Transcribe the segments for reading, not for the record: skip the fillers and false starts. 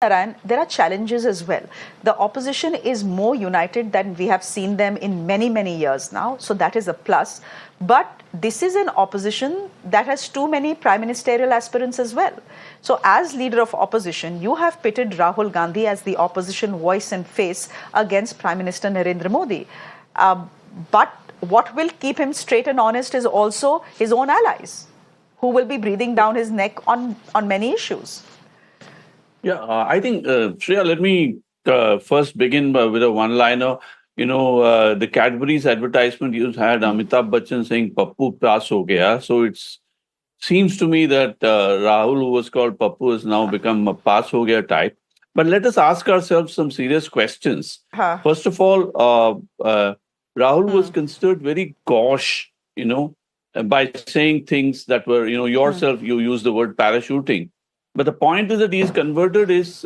Narayan, there are challenges as well. The opposition is more united than we have seen them in many, many years now. So that is a plus. But this is an opposition that has too many prime ministerial aspirants as well. So as leader of opposition, you have pitted Rahul Gandhi as the opposition voice and face against Prime Minister Narendra Modi. But what will keep him straight and honest is also his own allies, who will be breathing down his neck on many issues. Yeah, I think, Shreya, let me first begin with a one-liner. The Cadbury's advertisement you had Amitabh Bachchan saying Pappu pass ho gaya. So it seems to me that Rahul, who was called Pappu, has now become a pass ho gaya type. But let us ask ourselves some serious questions. First of all, Rahul was considered very gauche, by saying things that were, yourself, you used the word parachuting. But the point is that he's converted his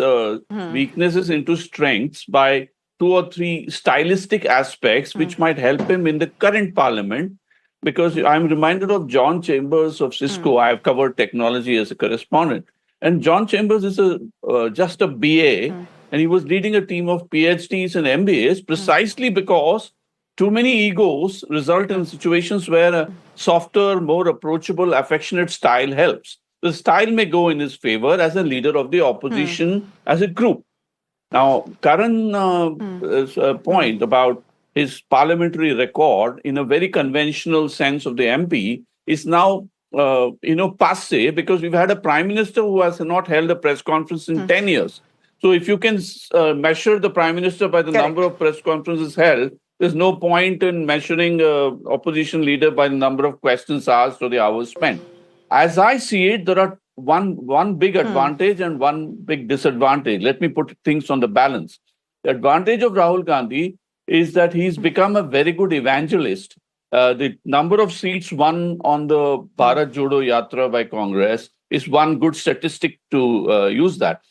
weaknesses into strengths by 2 or 3 stylistic aspects, which might help him in the current parliament. Because I'm reminded of John Chambers of Cisco. I've covered technology as a correspondent. And John Chambers is just a BA, and he was leading a team of PhDs and MBAs precisely because too many egos result in situations where a softer, more approachable, affectionate style helps. The style may go in his favor as a leader of the opposition as a group. Now, Karan's point about his parliamentary record in a very conventional sense of the MP is now, passé, because we've had a prime minister who has not held a press conference in 10 years. So if you can measure the prime minister by the number of press conferences held, there's no point in measuring opposition leader by the number of questions asked or the hours spent. As I see it, there are one big advantage and one big disadvantage. Let me put things on the balance. The advantage of Rahul Gandhi is that he's become a very good evangelist. The number of seats won on the Bharat Jodo Yatra by Congress is one good statistic to use that.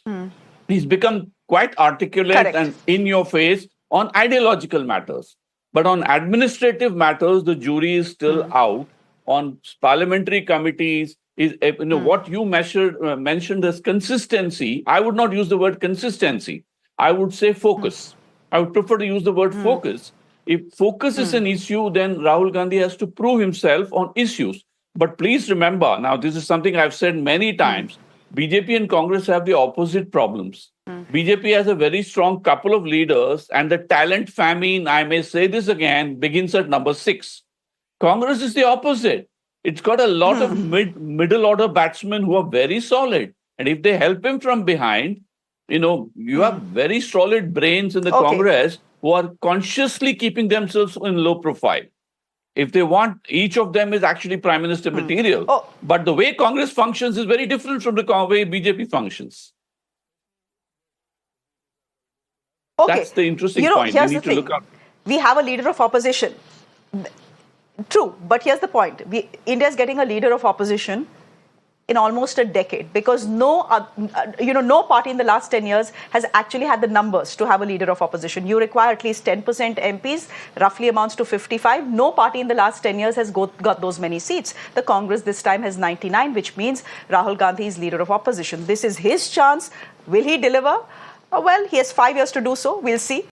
He's become quite articulate and in your face on ideological matters. But on administrative matters, the jury is still out. On parliamentary committees, is what you mentioned as consistency. I would not use the word consistency. I would say focus. I would prefer to use the word focus. If focus is an issue, then Rahul Gandhi has to prove himself on issues. But please remember, now this is something I've said many times, BJP and Congress have the opposite problems. BJP has a very strong couple of leaders, and the talent famine, I may say this again, begins at number 6. Congress is the opposite. It's got a lot of middle order batsmen who are very solid. And if they help him from behind, you have very solid brains in the Congress who are consciously keeping themselves in low profile. If they want, each of them is actually prime minister material. But the way Congress functions is very different from the way BJP functions. That's the interesting point. Here's we need the to thing. look up. We have a leader of opposition. True, but here's the point. India is getting a leader of opposition in almost a decade because no party in the last 10 years has actually had the numbers to have a leader of opposition. You require at least 10% MPs, roughly amounts to 55. No party in the last 10 years has got those many seats. The Congress this time has 99, which means Rahul Gandhi is leader of opposition. This is his chance. Will he deliver? Well, he has 5 years to do so. We'll see.